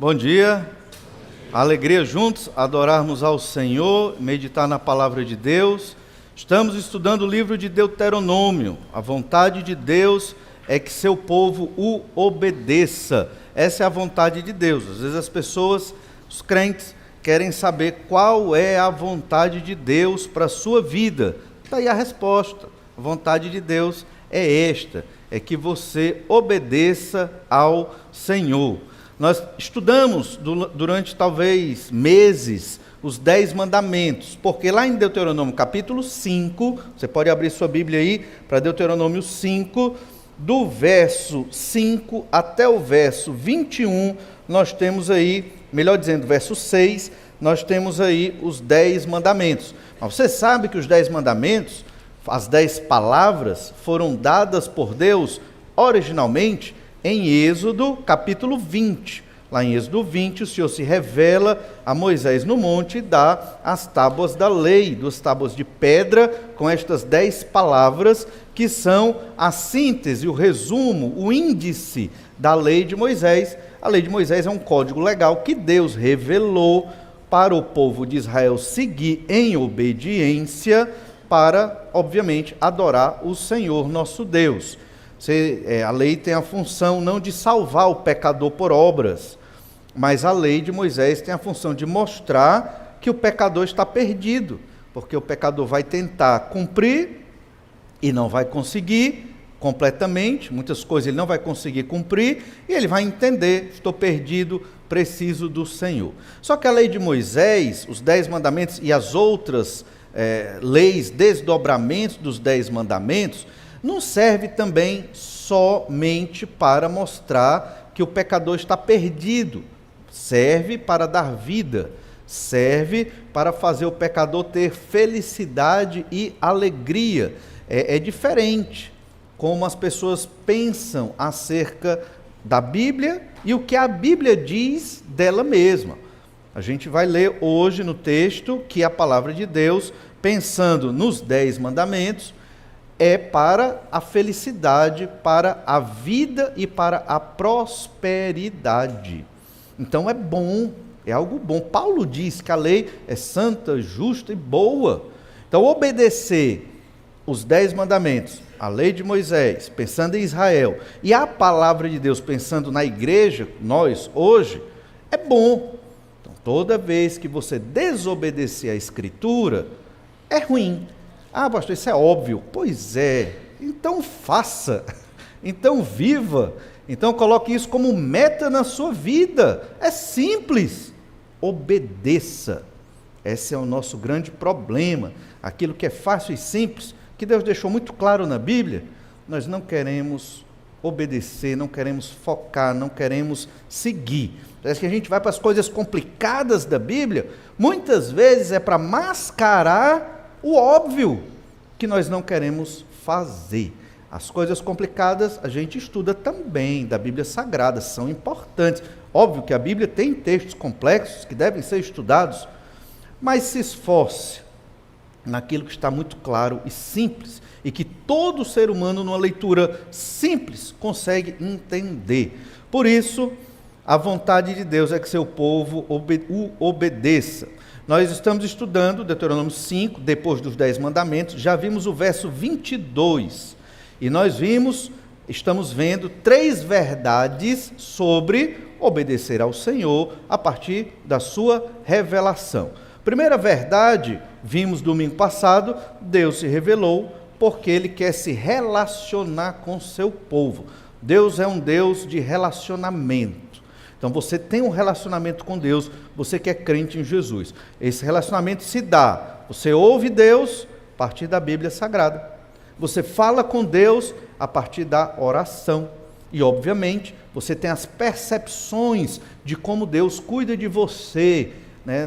Bom dia, alegria juntos, adorarmos ao Senhor, meditar na palavra de Deus. Estamos estudando o livro de Deuteronômio. A vontade de Deus é que seu povo o obedeça. Essa é a vontade de Deus. Às vezes as pessoas, os crentes, querem saber qual é a vontade de Deus para a sua vida. Está aí a resposta. A vontade de Deus é esta, é que você obedeça ao Senhor. Nós estudamos durante talvez meses os 10 mandamentos, porque lá em Deuteronômio capítulo 5, você pode abrir sua Bíblia aí para Deuteronômio 5, do verso 5 até o verso 21, nós temos aí, melhor dizendo, verso 6, nós temos aí os 10 mandamentos. Mas você sabe que os 10 mandamentos, as 10 palavras, foram dadas por Deus originalmente em Êxodo capítulo 20. Lá em Êxodo 20, o Senhor se revela a Moisés no monte e dá as tábuas da lei, 2 tábuas de pedra, com estas 10 palavras, que são a síntese, o resumo, o índice da lei de Moisés. A lei de Moisés é um código legal que Deus revelou para o povo de Israel seguir em obediência para, obviamente, adorar o Senhor nosso Deus. A lei tem a função não de salvar o pecador por obras, mas a lei de Moisés tem a função de mostrar que o pecador está perdido, porque o pecador vai tentar cumprir e não vai conseguir completamente, muitas coisas ele não vai conseguir cumprir, e ele vai entender, estou perdido, preciso do Senhor. Só que a lei de Moisés, os 10 mandamentos e as outras leis, desdobramentos dos 10 mandamentos, não serve também somente para mostrar que o pecador está perdido. Serve para dar vida, serve para fazer o pecador ter felicidade e alegria. É diferente como as pessoas pensam acerca da Bíblia e o que a Bíblia diz dela mesma. A gente vai ler hoje no texto que a palavra de Deus, pensando nos 10 mandamentos, é para a felicidade, para a vida e para a prosperidade. Então é bom, é algo bom. Paulo diz que a lei é santa, justa e boa. Então obedecer os 10 mandamentos, a lei de Moisés, pensando em Israel, e a palavra de Deus, pensando na igreja, nós hoje, é bom. Então toda vez que você desobedecer a Escritura, é ruim. Ah, pastor, isso é óbvio. Pois é, então faça, então viva, então coloque isso como meta na sua vida. É simples, obedeça. Esse é o nosso grande problema, aquilo que é fácil e simples, que Deus deixou muito claro na Bíblia, nós não queremos obedecer, não queremos focar, não queremos seguir. Parece que a gente vai para as coisas complicadas da Bíblia, muitas vezes é para mascarar o óbvio que nós não queremos fazer. As coisas complicadas a gente estuda também da Bíblia Sagrada, são importantes. Óbvio que a Bíblia tem textos complexos que devem ser estudados, mas se esforce naquilo que está muito claro e simples, e que todo ser humano, numa leitura simples, consegue entender. Por isso, a vontade de Deus é que seu povo o obedeça. Nós estamos estudando Deuteronômio 5, depois dos 10 mandamentos, já vimos o verso 22, e nós estamos vendo 3 verdades sobre obedecer ao Senhor a partir da sua revelação. Primeira verdade, vimos domingo passado, Deus se revelou porque Ele quer se relacionar com o seu povo. Deus é um Deus de relacionamento. Então você tem um relacionamento com Deus, você que é crente em Jesus. Esse relacionamento se dá, você ouve Deus a partir da Bíblia Sagrada. Você fala com Deus a partir da oração. E obviamente você tem as percepções de como Deus cuida de você,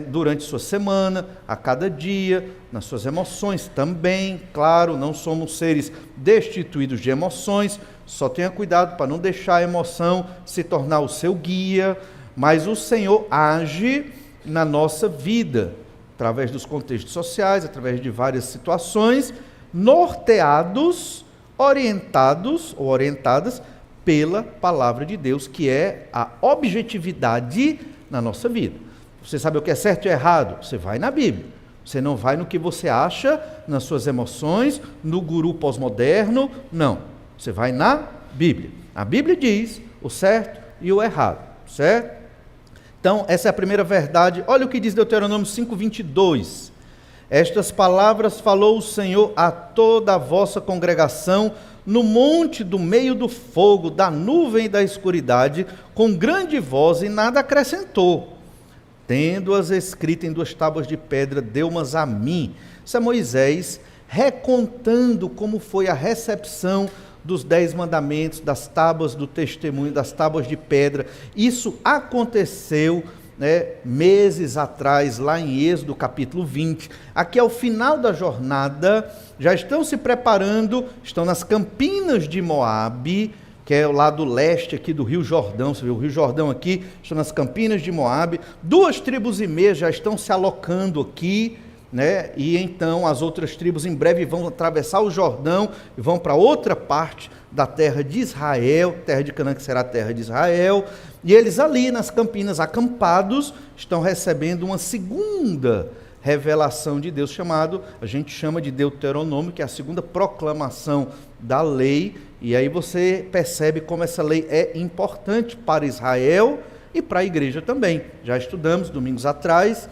durante sua semana, a cada dia, nas suas emoções também. Claro, não somos seres destituídos de emoções, só tenha cuidado para não deixar a emoção se tornar o seu guia, mas o Senhor age na nossa vida, através dos contextos sociais, através de várias situações, norteados, orientados ou orientadas pela palavra de Deus, que é a objetividade na nossa vida. Você sabe o que é certo e errado? Você vai na Bíblia. Você não vai no que você acha, nas suas emoções, no guru pós-moderno, não. Você vai na Bíblia. A Bíblia diz o certo e o errado, certo? Então, essa é a primeira verdade. Olha o que diz Deuteronômio 5:22. Estas palavras falou o Senhor a toda a vossa congregação no monte do meio do fogo, da nuvem e da escuridade, com grande voz, e nada acrescentou. Tendo-as escritas em 2 tábuas de pedra, deu-mas a mim. Isso é Moisés recontando como foi a recepção dos 10 mandamentos, das tábuas do testemunho, das tábuas de pedra. Isso aconteceu, meses atrás, lá em Êxodo capítulo 20. Aqui ao final da jornada, já estão se preparando, estão nas campinas de Moabe, que é o lado leste aqui do Rio Jordão. Você vê o Rio Jordão aqui, estão nas campinas de Moabe. 2,5 tribos já estão se alocando aqui, e então as outras tribos em breve vão atravessar o Jordão e vão para outra parte da terra de Israel, terra de Canaã, que será a terra de Israel, e eles ali nas campinas acampados estão recebendo uma segunda revelação de Deus, a gente chama de Deuteronômio, que é a segunda proclamação da lei. E aí você percebe como essa lei é importante para Israel e para a igreja também. Já estudamos domingos atrás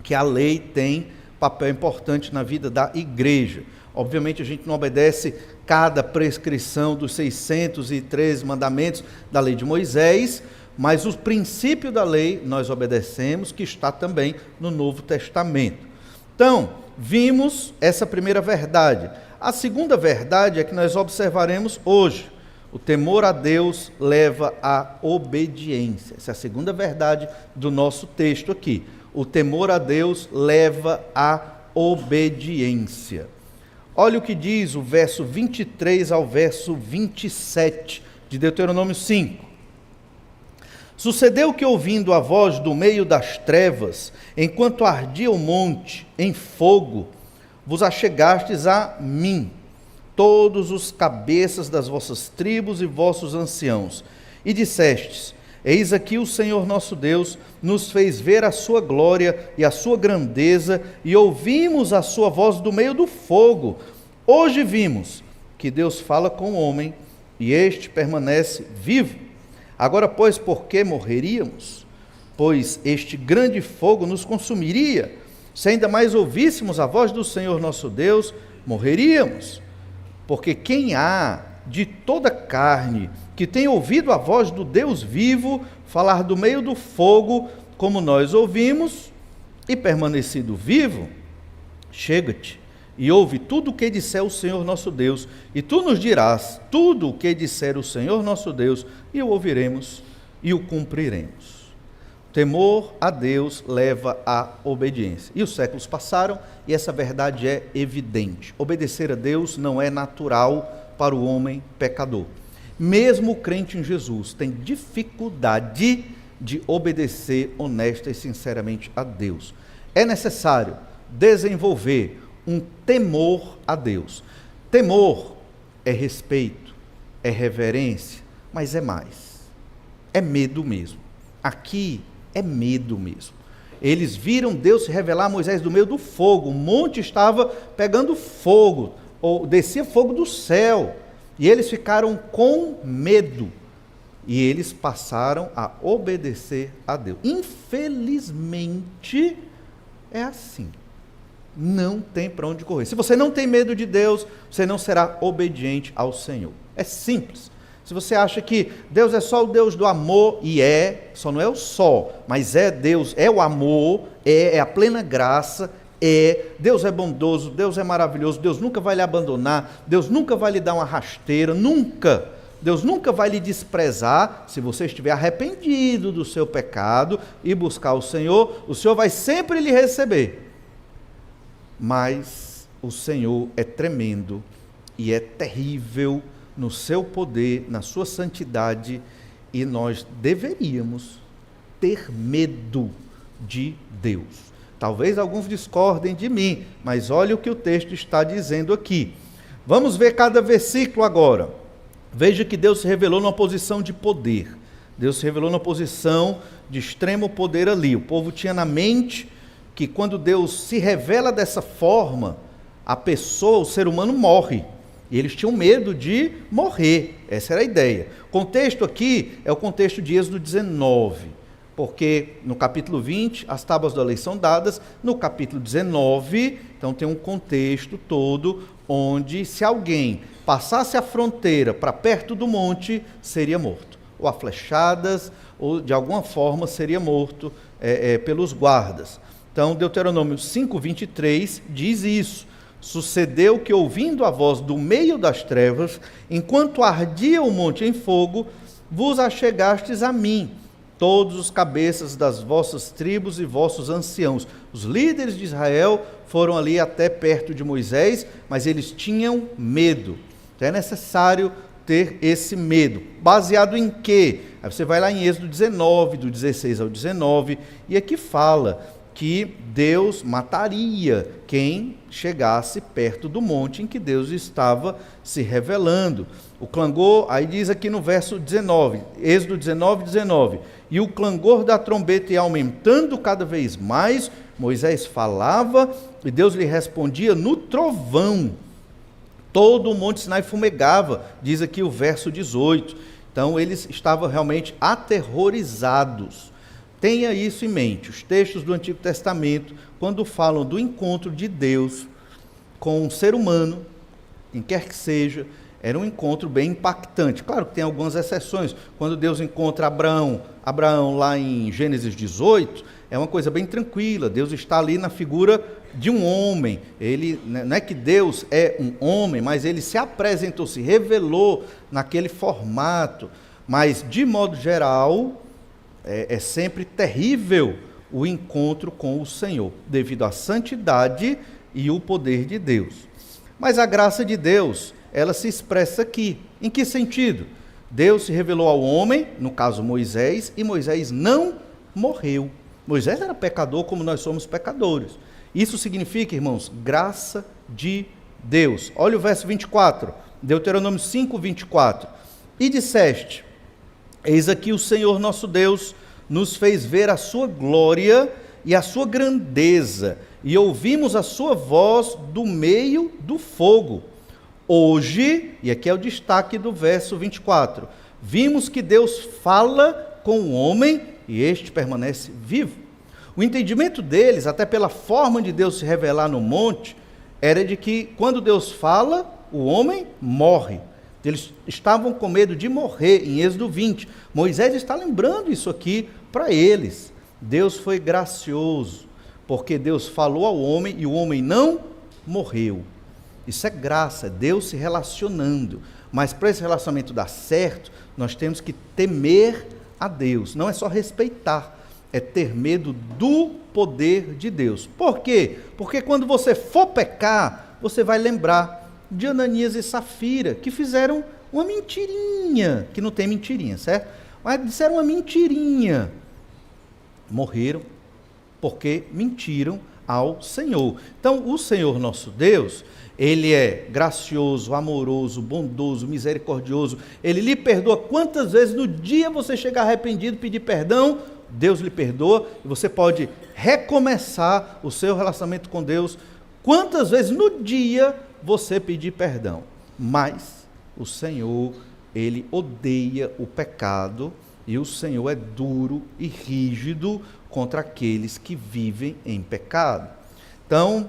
que a lei tem papel importante na vida da igreja. Obviamente a gente não obedece cada prescrição dos 613 mandamentos da lei de Moisés, mas o princípio da lei nós obedecemos, que está também no Novo Testamento. Então, vimos essa primeira verdade. A segunda verdade é que nós observaremos hoje. O temor a Deus leva à obediência. Essa é a segunda verdade do nosso texto aqui. O temor a Deus leva à obediência. Olha o que diz o verso 23 ao verso 27 de Deuteronômio 5. Sucedeu que, ouvindo a voz do meio das trevas, enquanto ardia o monte em fogo, vos achegastes a mim, todos os cabeças das vossas tribos e vossos anciãos, e dissestes: eis aqui o Senhor nosso Deus nos fez ver a sua glória e a sua grandeza, e ouvimos a sua voz do meio do fogo. Hoje vimos que Deus fala com o homem, e este permanece vivo. Agora, pois, por que morreríamos? Pois este grande fogo nos consumiria. Se ainda mais ouvíssemos a voz do Senhor nosso Deus, morreríamos. Porque quem há de toda carne que tem ouvido a voz do Deus vivo falar do meio do fogo, como nós ouvimos, e permanecido vivo, chega-te e ouve tudo o que disser o Senhor nosso Deus, e tu nos dirás tudo o que disser o Senhor nosso Deus, e o ouviremos e o cumpriremos. Temor a Deus leva à obediência. E os séculos passaram e essa verdade é evidente. Obedecer a Deus não é natural para o homem pecador. Mesmo o crente em Jesus tem dificuldade de obedecer honesta e sinceramente a Deus. É necessário desenvolver um temor a Deus. Temor é respeito, é reverência, mas é mais. É medo mesmo. Aqui é medo mesmo. Eles viram Deus se revelar a Moisés do meio do fogo. O monte estava pegando fogo, ou descia fogo do céu. E eles ficaram com medo. E eles passaram a obedecer a Deus. Infelizmente, é assim. Não tem para onde correr. Se você não tem medo de Deus, você não será obediente ao Senhor. É simples. Se você acha que Deus é só o Deus do amor, e só não é o só, mas é Deus, é o amor, é a plena graça, Deus é bondoso, Deus é maravilhoso, Deus nunca vai lhe abandonar, Deus nunca vai lhe dar uma rasteira, nunca. Deus nunca vai lhe desprezar. Se você estiver arrependido do seu pecado e buscar o Senhor vai sempre lhe receber. Mas o Senhor é tremendo e é terrível no seu poder, na sua santidade, e nós deveríamos ter medo de Deus. Talvez alguns discordem de mim, mas olha o que o texto está dizendo aqui. Vamos ver cada versículo agora. Veja que Deus se revelou numa posição de poder. Deus se revelou numa posição de extremo poder ali. O povo tinha na mente que quando Deus se revela dessa forma, a pessoa, o ser humano morre. E eles tinham medo de morrer. Essa era a ideia. O contexto aqui é o contexto de Êxodo 19. Porque no capítulo 20, as tábuas da lei são dadas. No capítulo 19, então tem um contexto todo onde se alguém passasse a fronteira para perto do monte, seria morto. Ou a flechadas, ou de alguma forma seria morto pelos guardas. Então, Deuteronômio 5:23 diz isso. Sucedeu que, ouvindo a voz do meio das trevas, enquanto ardia o monte em fogo, vos achegastes a mim, todos os cabeças das vossas tribos e vossos anciãos. Os líderes de Israel foram ali até perto de Moisés, mas eles tinham medo. Então é necessário ter esse medo. Baseado em quê? Aí você vai lá em Êxodo 19, do 16 ao 19, e aqui fala que Deus mataria quem chegasse perto do monte em que Deus estava se revelando. O clangor, aí diz aqui no verso 19, Êxodo 19, 19, e o clangor da trombeta ia aumentando cada vez mais, Moisés falava e Deus lhe respondia no trovão. Todo o monte Sinai fumegava, diz aqui o verso 18. Então eles estavam realmente aterrorizados. Tenha isso em mente. Os textos do Antigo Testamento, quando falam do encontro de Deus com um ser humano, quem quer que seja, era um encontro bem impactante. Claro que tem algumas exceções. Quando Deus encontra Abraão lá em Gênesis 18, é uma coisa bem tranquila. Deus está ali na figura de um homem. Ele, não é que Deus é um homem, mas ele se apresentou, se revelou naquele formato. Mas, de modo geral, é sempre terrível o encontro com o Senhor, devido à santidade e o poder de Deus. Mas a graça de Deus, ela se expressa aqui. Em que sentido? Deus se revelou ao homem, no caso Moisés, e Moisés não morreu. Moisés era pecador como nós somos pecadores. Isso significa, irmãos, graça de Deus. Olha o verso 24, Deuteronômio 5, 24. E disseste: eis aqui o Senhor nosso Deus nos fez ver a sua glória e a sua grandeza, e ouvimos a sua voz do meio do fogo. Hoje, e aqui é o destaque do verso 24, vimos que Deus fala com o homem e este permanece vivo. O entendimento deles, até pela forma de Deus se revelar no monte, era de que quando Deus fala, o homem morre. Eles estavam com medo de morrer, em Êxodo 20. Moisés está lembrando isso aqui para eles. Deus foi gracioso, porque Deus falou ao homem e o homem não morreu. Isso é graça, é Deus se relacionando. Mas para esse relacionamento dar certo, nós temos que temer a Deus. Não é só respeitar, é ter medo do poder de Deus. Por quê? Porque quando você for pecar, você vai lembrar de Ananias e Safira, que fizeram uma mentirinha, que não tem mentirinha, certo? Mas disseram uma mentirinha. Morreram porque mentiram ao Senhor. Então, o Senhor nosso Deus, Ele é gracioso, amoroso, bondoso, misericordioso. Ele lhe perdoa quantas vezes no dia você chegar arrependido, pedir perdão, Deus lhe perdoa, e você pode recomeçar o seu relacionamento com Deus quantas vezes no dia você pedir perdão. Mas o Senhor, Ele odeia o pecado, e o Senhor é duro e rígido contra aqueles que vivem em pecado. Então,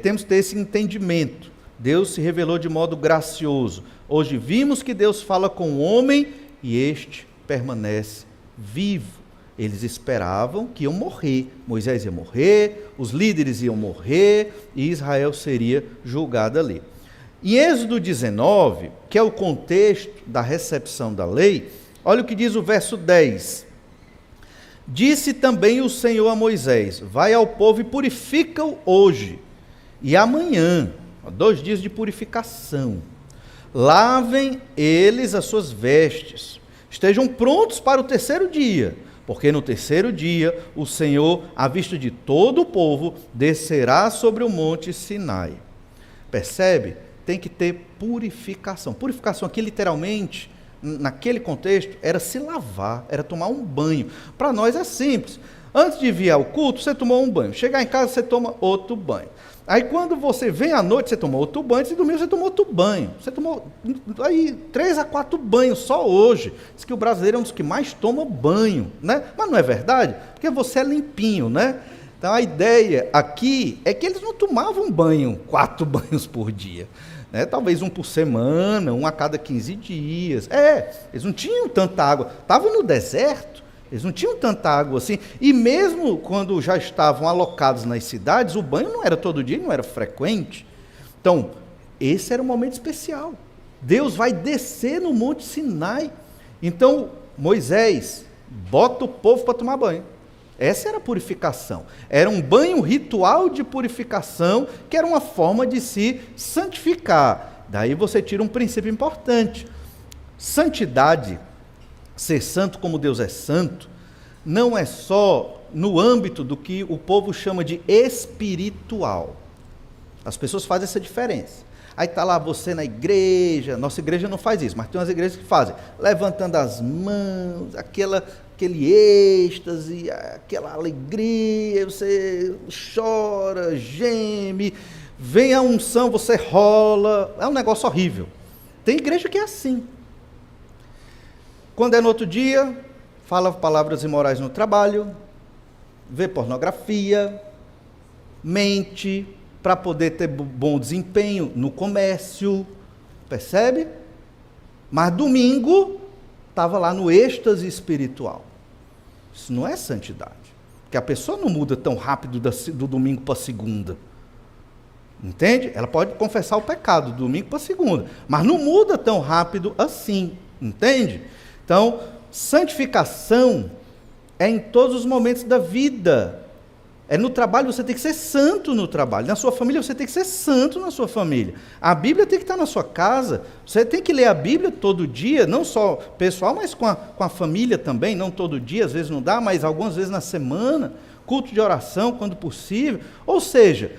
temos que ter esse entendimento. Deus se revelou de modo gracioso. Hoje vimos que Deus fala com o homem e este permanece vivo. Eles esperavam que iam morrer. Moisés ia morrer, os líderes iam morrer e Israel seria julgado ali. Em Êxodo 19, que é o contexto da recepção da lei, olha o que diz o verso 10. Disse também o Senhor a Moisés: vai ao povo e purifica-o hoje e amanhã, 2 dias de purificação. Lavem eles as suas vestes, estejam prontos para o 3º dia, porque no 3º dia o Senhor, à vista de todo o povo, descerá sobre o monte Sinai. Percebe? tem que ter purificação. Purificação aqui, literalmente, naquele contexto, era se lavar, era tomar um banho. Para nós é simples. Antes de vir ao culto, você tomou um banho. Chegar em casa, você toma outro banho. Aí quando você vem à noite, você toma outro banho. E domingo você tomou outro banho. Você tomou aí 3 a 4 banhos só hoje. Diz que o brasileiro é um dos que mais toma banho, né? Mas não é verdade? Porque você é limpinho, né? Então a ideia aqui é que eles não tomavam banho, 4 banhos por dia. Né? Talvez um por semana, um a cada 15 dias. Eles não tinham tanta água. Estavam no deserto. Eles não tinham tanta água assim, e mesmo quando já estavam alocados nas cidades, o banho não era todo dia, não era frequente. Então, esse era um momento especial. Deus vai descer no Monte Sinai. Então, Moisés bota o povo para tomar banho. Essa era a purificação. Era um banho ritual de purificação, que era uma forma de se santificar. Daí você tira um princípio importante. Santidade, ser santo como Deus é santo, não é só no âmbito do que o povo chama de espiritual. As pessoas fazem essa diferença. Aí está lá você na igreja, nossa igreja não faz isso, mas tem umas igrejas que fazem, levantando as mãos, aquele êxtase, aquela alegria, você chora, geme, vem a unção, você rola, é um negócio horrível. Tem igreja que é assim. Quando é no outro dia, fala palavras imorais no trabalho, vê pornografia, mente para poder ter bom desempenho no comércio, percebe? Mas domingo estava lá no êxtase espiritual. Isso não é santidade, porque a pessoa não muda tão rápido do domingo para segunda. Entende? Ela pode confessar o pecado do domingo para segunda, mas não muda tão rápido assim, entende? Então, santificação é em todos os momentos da vida. É no trabalho, você tem que ser santo no trabalho. Na sua família, você tem que ser santo na sua família. A Bíblia tem que estar na sua casa. Você tem que ler a Bíblia todo dia, não só pessoal, mas com a família também. Não todo dia, às vezes não dá, mas algumas vezes na semana. Culto de oração, quando possível. Ou seja,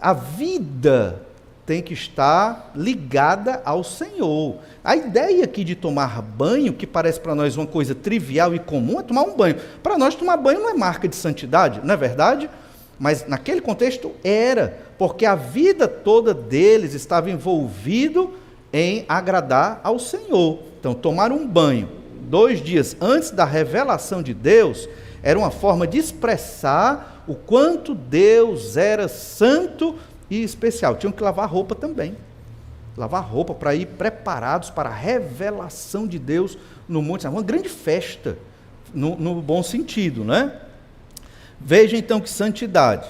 a vida tem que estar ligada ao Senhor. A ideia aqui de tomar banho, que parece para nós uma coisa trivial e comum, é tomar um banho. Para nós, tomar banho não é marca de santidade, não é verdade? Mas naquele contexto era, porque a vida toda deles estava envolvido em agradar ao Senhor. Então, tomar um banho 2 dias antes da revelação de Deus era uma forma de expressar o quanto Deus era santo e especial. Tinham que lavar roupa também. Lavar roupa para ir preparados para a revelação de Deus no monte. Uma grande festa, no bom sentido, né? Veja então que santidade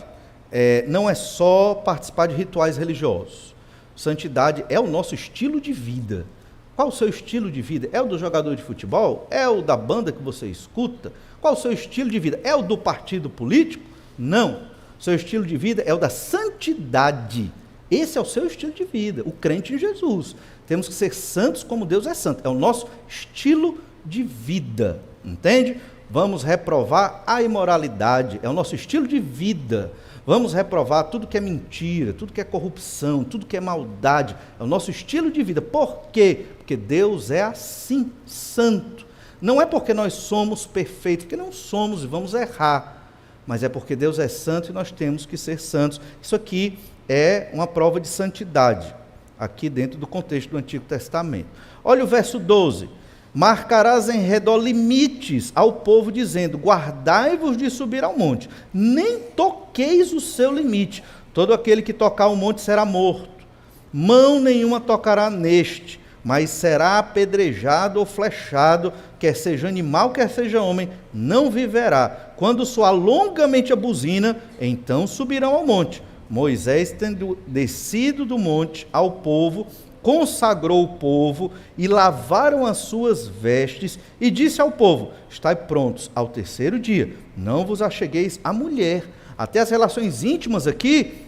não é só participar de rituais religiosos. Santidade é o nosso estilo de vida. Qual o seu estilo de vida? É o do jogador de futebol? É o da banda que você escuta? Qual o seu estilo de vida? É o do partido político? Não. Seu estilo de vida é o da santidade. Esse é o seu estilo de vida, o crente em Jesus. Temos que ser santos como Deus é santo. É o nosso estilo de vida, entende? Vamos reprovar a imoralidade, é o nosso estilo de vida. Vamos reprovar tudo que é mentira, tudo que é corrupção, tudo que é maldade. É o nosso estilo de vida. Por quê? Porque Deus é assim, santo. Não é porque nós somos perfeitos, porque não somos e vamos errar. Mas é porque Deus é santo e nós temos que ser santos. Isso aqui é uma prova de santidade, aqui dentro do contexto do Antigo Testamento. Olha o verso 12. Marcarás em redor limites ao povo, dizendo, guardai-vos de subir ao monte, nem toqueis o seu limite. Todo aquele que tocar o monte será morto. Mão nenhuma tocará neste, mas será apedrejado ou flechado, quer seja animal, quer seja homem, não viverá. Quando soar longamente a buzina, então subirão ao monte. Moisés, tendo descido do monte ao povo, consagrou o povo e lavaram as suas vestes e disse ao povo, estai prontos ao 3º dia, não vos achegueis à mulher. Até as relações íntimas aqui,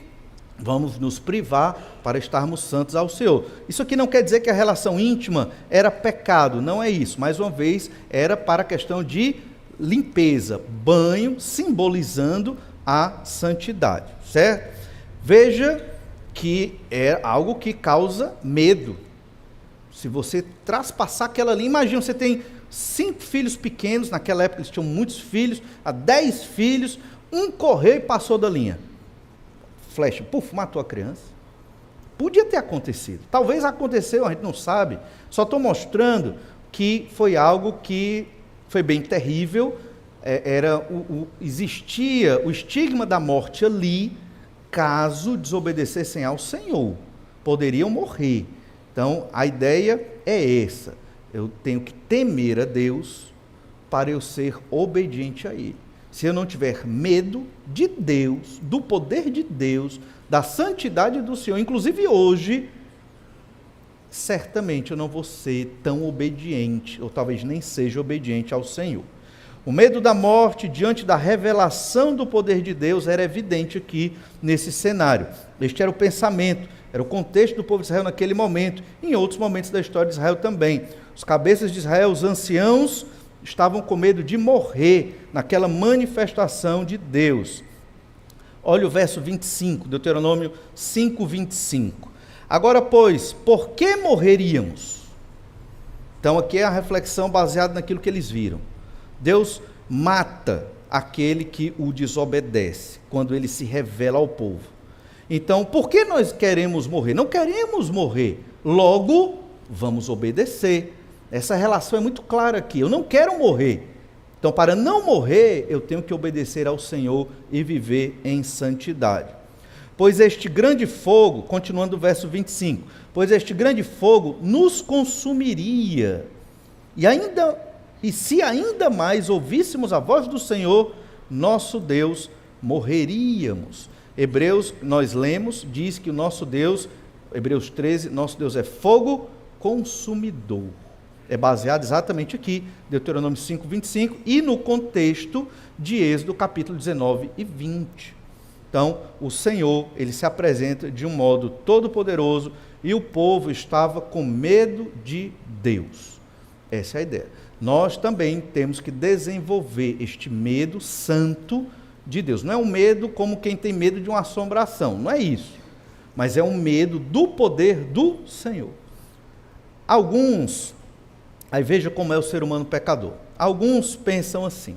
vamos nos privar para estarmos santos ao Senhor. Isso aqui não quer dizer que a relação íntima era pecado, não é isso. Mais uma vez, era para a questão de limpeza, banho, simbolizando a santidade, certo? Veja que é algo que causa medo. Se você traspassar aquela linha, imagina, você tem 5 filhos pequenos, naquela época eles tinham muitos filhos, 10 filhos, um correu e passou da linha. Flecha, matou a criança. Podia ter acontecido. Talvez aconteceu, a gente não sabe. Só estou mostrando que foi algo que foi bem terrível. Existia o estigma da morte ali, caso desobedecessem ao Senhor. Poderiam morrer. Então, a ideia é essa. Eu tenho que temer a Deus para eu ser obediente a Ele. Se eu não tiver medo de Deus, do poder de Deus, da santidade do Senhor, inclusive hoje, certamente eu não vou ser tão obediente, ou talvez nem seja obediente ao Senhor. O medo da morte diante da revelação do poder de Deus era evidente aqui nesse cenário. Este era o pensamento, era o contexto do povo de Israel naquele momento, e em outros momentos da história de Israel também. Os cabeças de Israel, os anciãos, estavam com medo de morrer naquela manifestação de Deus. Olha o verso 25, Deuteronômio 5, 25. Agora, pois, por que morreríamos? Então, aqui é a reflexão baseada naquilo que eles viram. Deus mata aquele que o desobedece, quando ele se revela ao povo. Então, por que nós queremos morrer? Não queremos morrer, logo, vamos obedecer. Essa relação é muito clara aqui. Eu não quero morrer. Então, para não morrer, eu tenho que obedecer ao Senhor e viver em santidade. Pois este grande fogo, continuando o verso 25, pois este grande fogo nos consumiria. E se ainda mais ouvíssemos a voz do Senhor, nosso Deus, morreríamos. Hebreus, nós lemos, diz que o nosso Deus, Hebreus 13, nosso Deus é fogo consumidor. É baseado exatamente aqui, Deuteronômio 5, 25, e no contexto de Êxodo, capítulo 19 e 20. Então, o Senhor, ele se apresenta de um modo todo-poderoso, e o povo estava com medo de Deus. Essa é a ideia. Nós também temos que desenvolver este medo santo de Deus. Não é um medo como quem tem medo de uma assombração, não é isso. Mas é um medo do poder do Senhor. Alguns... Aí veja como é o ser humano pecador. Alguns pensam assim: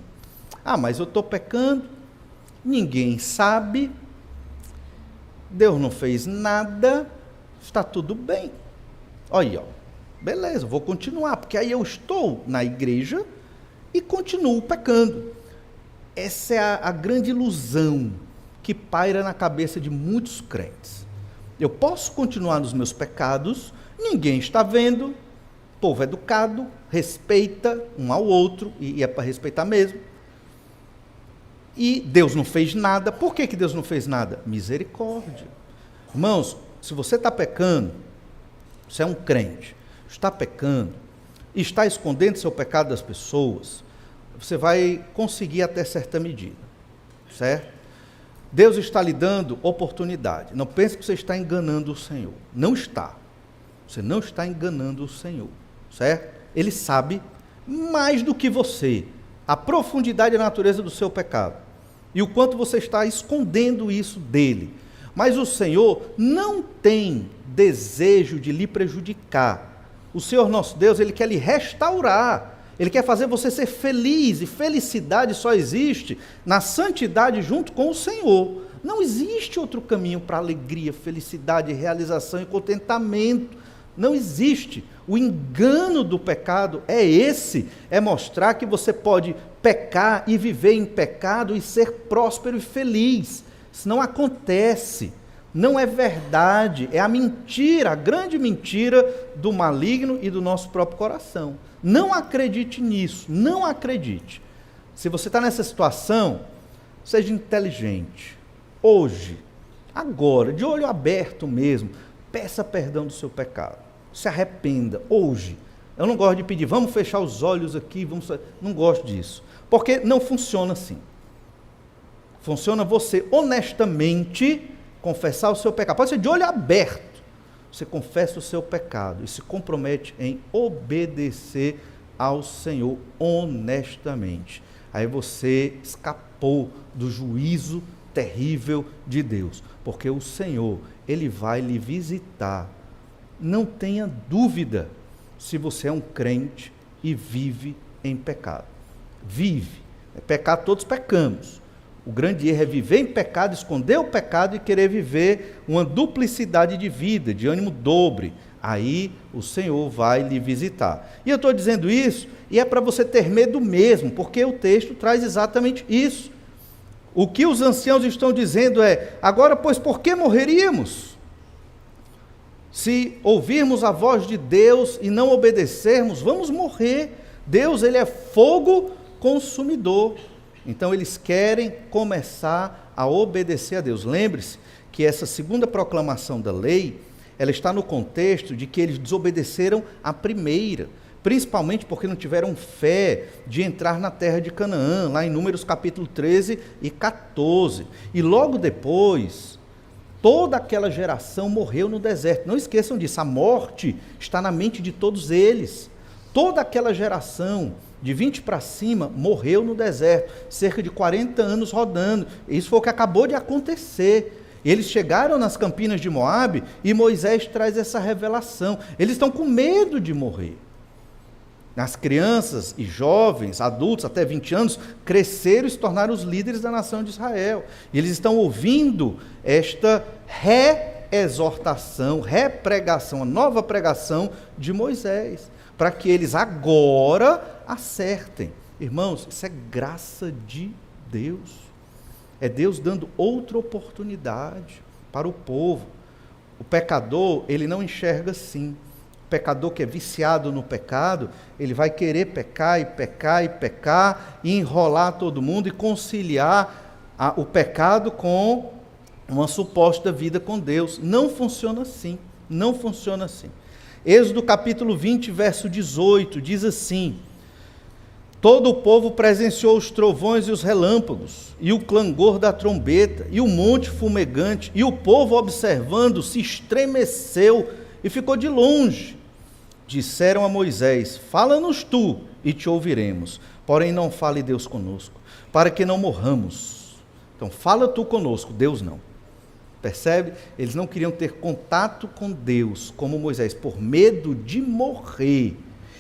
mas eu estou pecando, ninguém sabe, Deus não fez nada, está tudo bem. Olha, beleza, vou continuar, porque aí eu estou na igreja e continuo pecando. Essa é a grande ilusão que paira na cabeça de muitos crentes. Eu posso continuar nos meus pecados, ninguém está vendo, povo educado, respeita um ao outro, e é para respeitar mesmo. E Deus não fez nada. Por que Deus não fez nada? Misericórdia. Irmãos, se você está pecando, você é um crente, está pecando, e está escondendo seu pecado das pessoas, você vai conseguir até certa medida, certo? Deus está lhe dando oportunidade. Não pense que você está enganando o Senhor. Não está. Você não está enganando o Senhor. Certo? Ele sabe mais do que você a profundidade e a natureza do seu pecado e o quanto você está escondendo isso dele. Mas o Senhor não tem desejo de lhe prejudicar. O Senhor nosso Deus, ele quer lhe restaurar, ele quer fazer você ser feliz, e felicidade só existe na santidade junto com o Senhor. Não existe outro caminho para alegria, felicidade, realização e contentamento. Não existe. O engano do pecado é esse, é mostrar que você pode pecar e viver em pecado e ser próspero e feliz. Isso não acontece, não é verdade, é a mentira, a grande mentira do maligno e do nosso próprio coração. Não acredite nisso, não acredite. Se você está nessa situação, seja inteligente. Hoje, agora, de olho aberto mesmo, peça perdão do seu pecado. Se arrependa, hoje. Eu não gosto de pedir, vamos fechar os olhos aqui, não gosto disso. Porque não funciona assim. Funciona você honestamente confessar o seu pecado. Pode ser de olho aberto. Você confessa o seu pecado e se compromete em obedecer ao Senhor honestamente. Aí você escapou do juízo terrível de Deus. Porque o Senhor, Ele vai lhe visitar. Não tenha dúvida se você é um crente e vive em pecado. Vive. Pecar, todos pecamos. O grande erro é viver em pecado, esconder o pecado e querer viver uma duplicidade de vida, de ânimo dobre. Aí o Senhor vai lhe visitar. E eu estou dizendo isso, e é para você ter medo mesmo, porque o texto traz exatamente isso. O que os anciãos estão dizendo é: agora, pois, por que morreríamos? Se ouvirmos a voz de Deus e não obedecermos, vamos morrer. Deus, ele é fogo consumidor. Então eles querem começar a obedecer a Deus. Lembre-se que essa segunda proclamação da lei, ela está no contexto de que eles desobedeceram a primeira, principalmente porque não tiveram fé de entrar na terra de Canaã, lá em Números capítulo 13 e 14. E logo depois, toda aquela geração morreu no deserto. Não esqueçam disso, a morte está na mente de todos eles. Toda aquela geração, de 20 para cima, morreu no deserto, cerca de 40 anos rodando. Isso foi o que acabou de acontecer. Eles chegaram nas campinas de Moabe e Moisés traz essa revelação. Eles estão com medo de morrer. As crianças e jovens, adultos até 20 anos, cresceram e se tornaram os líderes da nação de Israel. E eles estão ouvindo esta reexortação, repregação, a nova pregação de Moisés, para que eles agora acertem. Irmãos, isso é graça de Deus. É Deus dando outra oportunidade para o povo. O pecador, ele não enxerga assim. O pecador que é viciado no pecado, ele vai querer pecar e pecar e pecar, e enrolar todo mundo e conciliar o pecado com uma suposta vida com Deus. Não funciona assim. Não funciona assim. Êxodo capítulo 20, verso 18, diz assim: todo o povo presenciou os trovões e os relâmpagos, e o clangor da trombeta, e o monte fumegante, e o povo, observando, se estremeceu e ficou de longe. Disseram a Moisés: fala-nos tu, e te ouviremos, porém não fale Deus conosco, para que não morramos. Então fala tu conosco, Deus não. Percebe? Eles não queriam ter contato com Deus, como Moisés, por medo de morrer.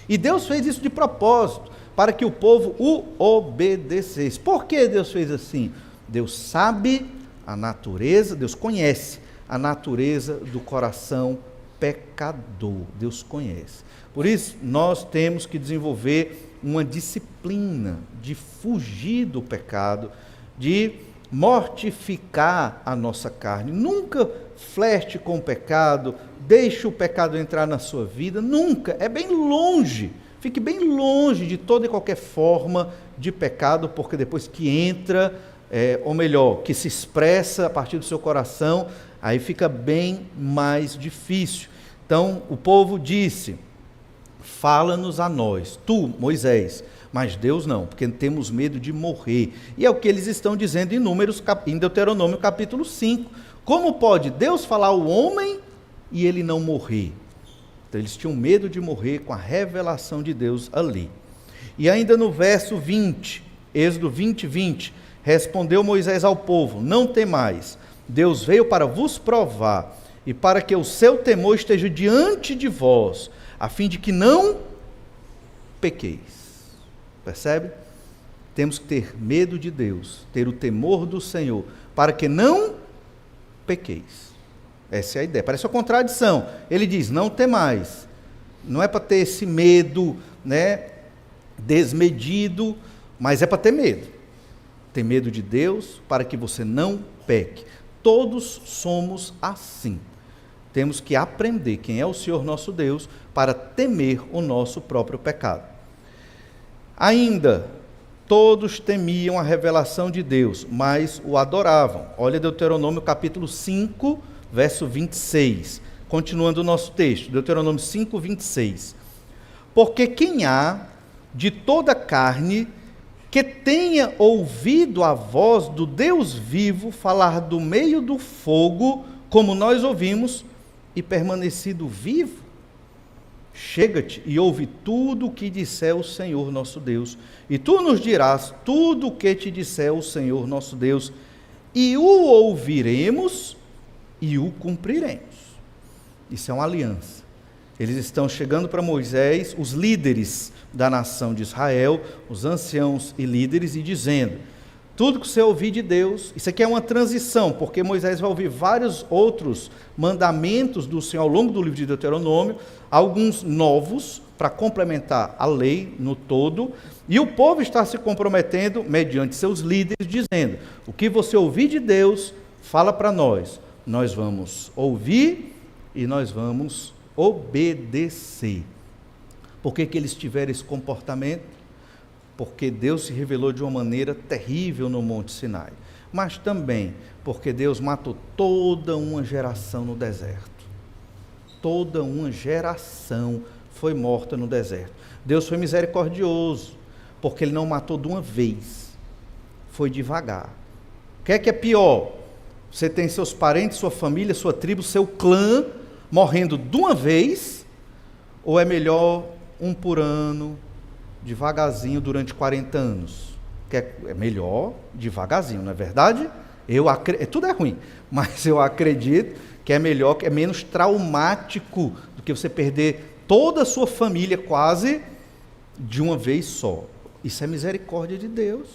E Deus fez isso de propósito, para que o povo o obedecesse. Por que Deus fez assim? Deus sabe a natureza, Deus conhece a natureza do coração pecador. Deus conhece. Por isso, nós temos que desenvolver uma disciplina de fugir do pecado, de mortificar a nossa carne. Nunca flerte com o pecado, deixe o pecado entrar na sua vida, nunca, é bem longe, fique bem longe de toda e qualquer forma de pecado, porque depois que entra, ou melhor, que se expressa a partir do seu coração, aí fica bem mais difícil. Então o povo disse: fala-nos a nós, tu, Moisés, mas Deus não, porque temos medo de morrer. E é o que eles estão dizendo em Deuteronômio capítulo 5. Como pode Deus falar ao homem e ele não morrer? Então eles tinham medo de morrer com a revelação de Deus ali. E ainda no verso 20, Êxodo 20, 20, respondeu Moisés ao povo: não temais, Deus veio para vos provar, e para que o seu temor esteja diante de vós, a fim de que não pequeis. Percebe? Temos que ter medo de Deus, ter o temor do Senhor, para que não pequeis. Essa é a ideia. Parece uma contradição. Ele diz: não temais. Não é para ter esse medo, desmedido, mas é para ter medo. Ter medo de Deus para que você não peque. Todos somos assim. Temos que aprender quem é o Senhor nosso Deus para temer o nosso próprio pecado. Ainda, todos temiam a revelação de Deus, mas o adoravam. Olha Deuteronômio capítulo 5, verso 26. Continuando o nosso texto, Deuteronômio 5, 26. Porque quem há de toda carne que tenha ouvido a voz do Deus vivo falar do meio do fogo, como nós ouvimos, e permanecido vivo? Chega-te e ouve tudo o que disser o Senhor nosso Deus, e tu nos dirás tudo o que te disser o Senhor nosso Deus, e o ouviremos e o cumpriremos. Isso é uma aliança. Eles estão chegando para Moisés, os líderes da nação de Israel, os anciãos e líderes, e dizendo: tudo que você ouvir de Deus, isso aqui é uma transição, porque Moisés vai ouvir vários outros mandamentos do Senhor ao longo do livro de Deuteronômio, alguns novos, para complementar a lei no todo, e o povo está se comprometendo, mediante seus líderes, dizendo: o que você ouvir de Deus, fala para nós vamos ouvir e nós vamos obedecer. Por que eles tiveram esse comportamento? Porque Deus se revelou de uma maneira terrível no Monte Sinai, mas também porque Deus matou toda uma geração no deserto. Toda uma geração foi morta no deserto. Deus foi misericordioso, porque Ele não matou de uma vez, foi devagar. O que é pior? Você tem seus parentes, sua família, sua tribo, seu clã morrendo de uma vez, ou é melhor um por ano, devagarzinho durante 40 anos? É melhor devagarzinho, não é verdade? Tudo é ruim, mas eu acredito que é melhor, que é menos traumático do que você perder toda a sua família quase de uma vez só. Isso é misericórdia de Deus.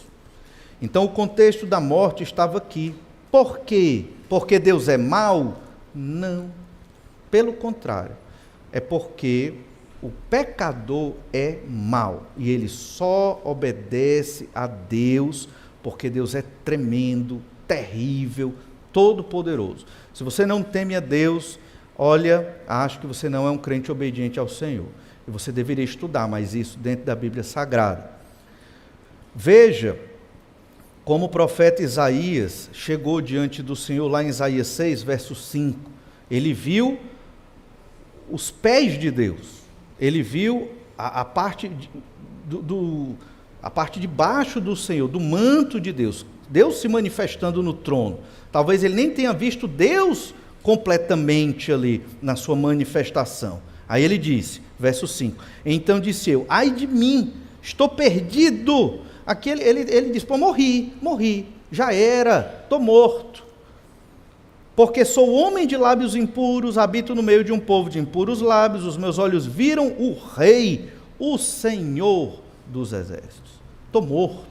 Então o contexto da morte estava aqui. Por quê? Porque Deus é mau? Não. Pelo contrário, é porque o pecador é mau e ele só obedece a Deus porque Deus é tremendo, terrível, todo-poderoso. Se você não teme a Deus, olha, acho que você não é um crente obediente ao Senhor. E você deveria estudar mais isso dentro da Bíblia Sagrada. Veja como o profeta Isaías chegou diante do Senhor lá em Isaías 6, verso 5. Ele viu os pés de Deus. Ele viu a parte de baixo do Senhor, do manto de Deus, Deus se manifestando no trono. Talvez ele nem tenha visto Deus completamente ali na sua manifestação. Aí ele disse, verso 5, então disse eu: ai de mim, estou perdido. Aqui ele disse: pô, morri, já era, estou morto. Porque sou homem de lábios impuros, habito no meio de um povo de impuros lábios, os meus olhos viram o Rei, o Senhor dos exércitos. Estou morto.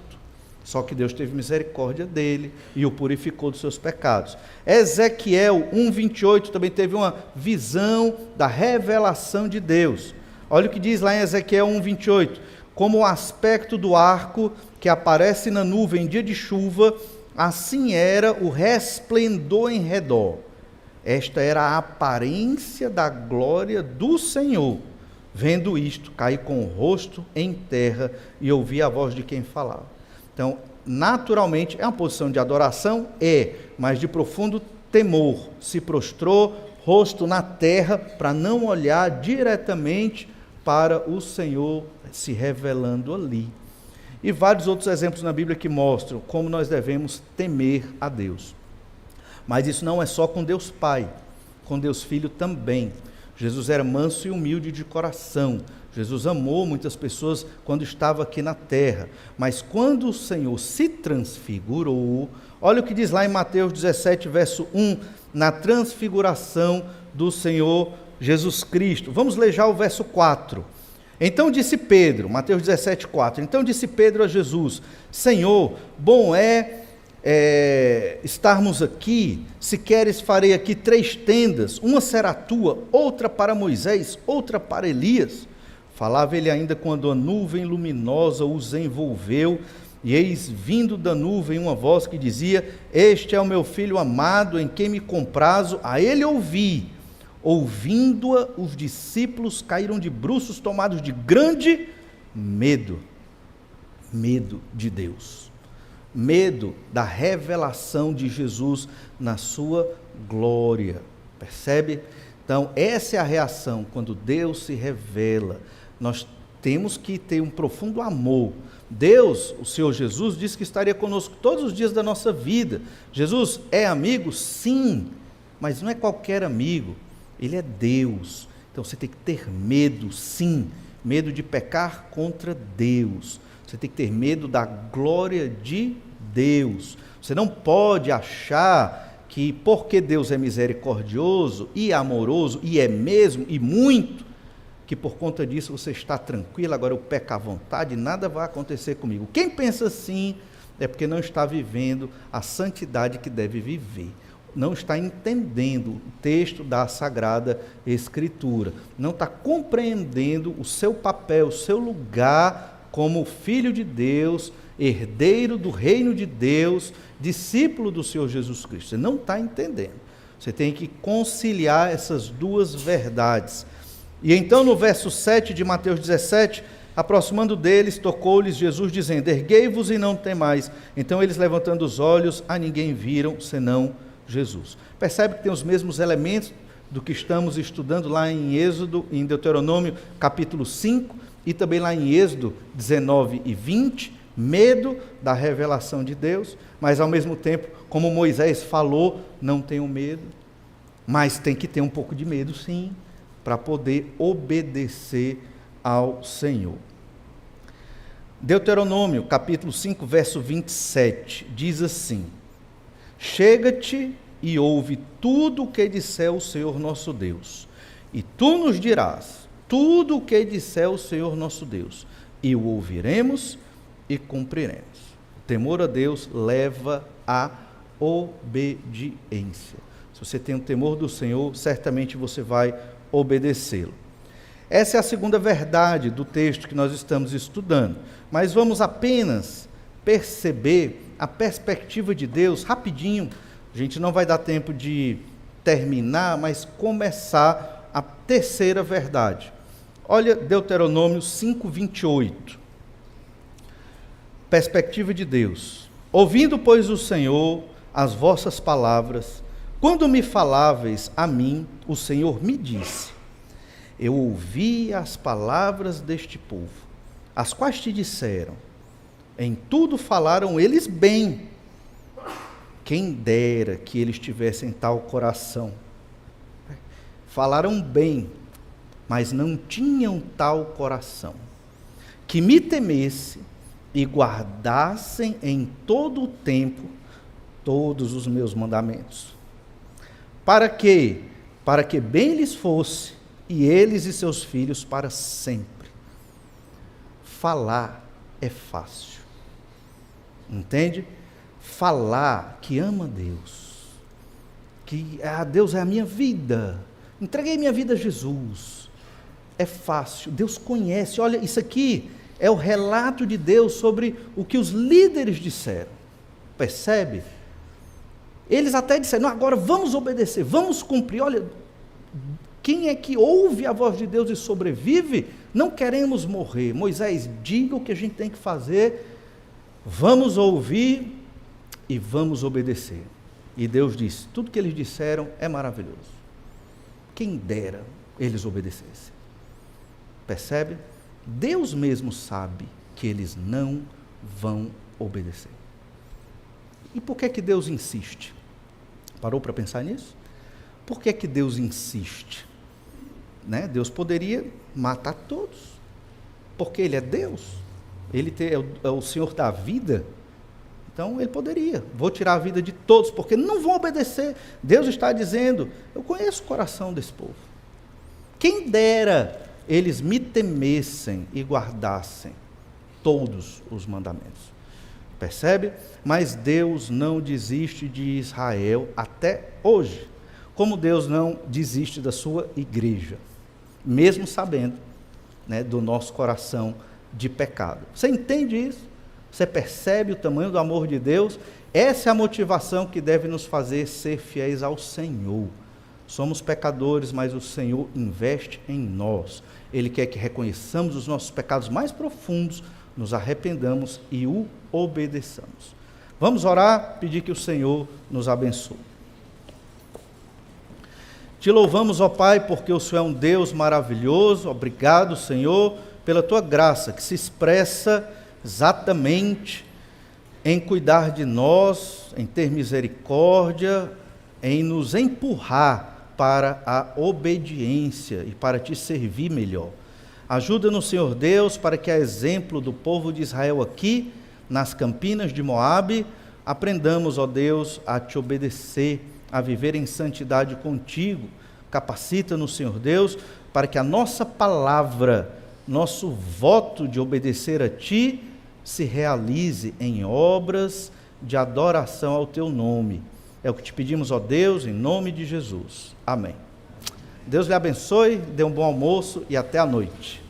Só que Deus teve misericórdia dele e o purificou dos seus pecados. Ezequiel 1:28 também teve uma visão da revelação de Deus. Olha o que diz lá em Ezequiel 1:28. Como o aspecto do arco que aparece na nuvem em dia de chuva, assim era o resplendor em redor. Esta era a aparência da glória do Senhor. Vendo isto, caí com o rosto em terra e ouvi a voz de quem falava. Então, naturalmente, é uma posição de adoração? Mas de profundo temor. Se prostrou, rosto na terra, para não olhar diretamente para o Senhor se revelando ali. E vários outros exemplos na Bíblia que mostram como nós devemos temer a Deus. Mas isso não é só com Deus Pai, com Deus Filho também. Jesus era manso e humilde de coração. Jesus amou muitas pessoas quando estava aqui na terra. Mas quando o Senhor se transfigurou, olha o que diz lá em Mateus 17, verso 1, na transfiguração do Senhor Jesus Cristo. Vamos ler já o verso 4. Então disse Pedro, Mateus 17, 4, então disse Pedro a Jesus: Senhor, bom é estarmos aqui. Se queres, farei aqui 3 tendas, uma será tua, outra para Moisés, outra para Elias. Falava ele ainda quando a nuvem luminosa os envolveu, e eis vindo da nuvem uma voz que dizia: este é o meu filho amado, em quem me comprazo, a ele ouvi. Ouvindo-a, os discípulos caíram de bruços, tomados de grande medo. Medo de Deus. Medo da revelação de Jesus na sua glória. Percebe? Então, essa é a reação quando Deus se revela. Nós temos que ter um profundo amor. Deus, o Senhor Jesus, disse que estaria conosco todos os dias da nossa vida. Jesus é amigo? Sim, mas não é qualquer amigo. Ele é Deus. Então você tem que ter medo, sim, medo de pecar contra Deus. Você tem que ter medo da glória de Deus. Você não pode achar que porque Deus é misericordioso e amoroso, e é mesmo, e muito, que por conta disso você está tranquilo, agora eu peco à vontade, nada vai acontecer comigo. Quem pensa assim é porque não está vivendo a santidade que deve viver. Não está entendendo o texto da Sagrada Escritura. Não está compreendendo o seu papel, o seu lugar como filho de Deus, herdeiro do reino de Deus, discípulo do Senhor Jesus Cristo. Você não está entendendo. Você tem que conciliar essas duas verdades. E então no verso 7 de Mateus 17, aproximando deles, tocou-lhes Jesus, dizendo: erguei-vos e não temais. Então eles, levantando os olhos, a ninguém viram, senão Jesus. Percebe que tem os mesmos elementos do que estamos estudando lá em Êxodo, em Deuteronômio capítulo 5, e também lá em Êxodo 19 e 20, medo da revelação de Deus, mas ao mesmo tempo, como Moisés falou, não tenham medo, mas tem que ter um pouco de medo sim, para poder obedecer ao Senhor. Deuteronômio capítulo 5, verso 27, diz assim: chega-te e ouve tudo o que disser o Senhor nosso Deus, e tu nos dirás tudo o que disser o Senhor nosso Deus, e o ouviremos e cumpriremos. O temor a Deus leva à obediência. Se você tem o temor do Senhor, certamente você vai obedecê-lo. Essa é a segunda verdade do texto que nós estamos estudando, mas vamos apenas perceber a perspectiva de Deus rapidinho. A gente não vai dar tempo de terminar, mas começar a terceira verdade. Olha Deuteronômio 5, 28. Perspectiva de Deus. Ouvindo, pois, o Senhor as vossas palavras, quando me faláveis a mim, o Senhor me disse: eu ouvi as palavras deste povo, as quais te disseram, em tudo falaram eles bem. Quem dera que eles tivessem tal coração. Falaram bem, mas não tinham tal coração, que me temesse e guardassem em todo o tempo todos os meus mandamentos. Para quê? Para que bem lhes fosse, e eles e seus filhos para sempre. Falar é fácil. Entende? Falar que ama Deus, que Deus é a minha vida, entreguei minha vida a Jesus, é fácil. Deus conhece. Olha, isso aqui é o relato de Deus sobre o que os líderes disseram. Percebe? Eles até disseram: não, agora vamos obedecer, vamos cumprir. Olha, quem é que ouve a voz de Deus e sobrevive? Não queremos morrer. Moisés, diga o que a gente tem que fazer, vamos ouvir e vamos obedecer. E Deus disse: tudo que eles disseram é maravilhoso. Quem dera eles obedecessem. Percebe? Deus mesmo sabe que eles não vão obedecer. E por que que Deus insiste? Parou para pensar nisso? Por que que Deus insiste? Né? Deus poderia matar todos, porque Ele é Deus, Ele é o Senhor da vida. Então Ele poderia: vou tirar a vida de todos, porque não vão obedecer. Deus está dizendo: eu conheço o coração desse povo. Quem dera eles me temessem e guardassem todos os mandamentos. Percebe? Mas Deus não desiste de Israel até hoje, como Deus não desiste da sua igreja, mesmo sabendo, né, do nosso coração de pecado. Você entende isso? Você percebe o tamanho do amor de Deus? Essa é a motivação que deve nos fazer ser fiéis ao Senhor. Somos pecadores, mas o Senhor investe em nós. Ele quer que reconheçamos os nossos pecados mais profundos, nos arrependamos e o obedeçamos. Vamos orar, pedir que o Senhor nos abençoe. Te louvamos, ó Pai, porque o Senhor é um Deus maravilhoso. Obrigado, Senhor, pela Tua graça, que se expressa exatamente em cuidar de nós, em ter misericórdia, em nos empurrar para a obediência e para Te servir melhor. Ajuda-nos, Senhor Deus, para que, a exemplo do povo de Israel aqui, nas campinas de Moabe, aprendamos, ó Deus, a Te obedecer, a viver em santidade contigo. Capacita-nos, Senhor Deus, para que a nossa palavra, nosso voto de obedecer a Ti, se realize em obras de adoração ao Teu nome. É o que te pedimos, ó Deus, em nome de Jesus. Amém. Deus lhe abençoe, dê um bom almoço e até a noite.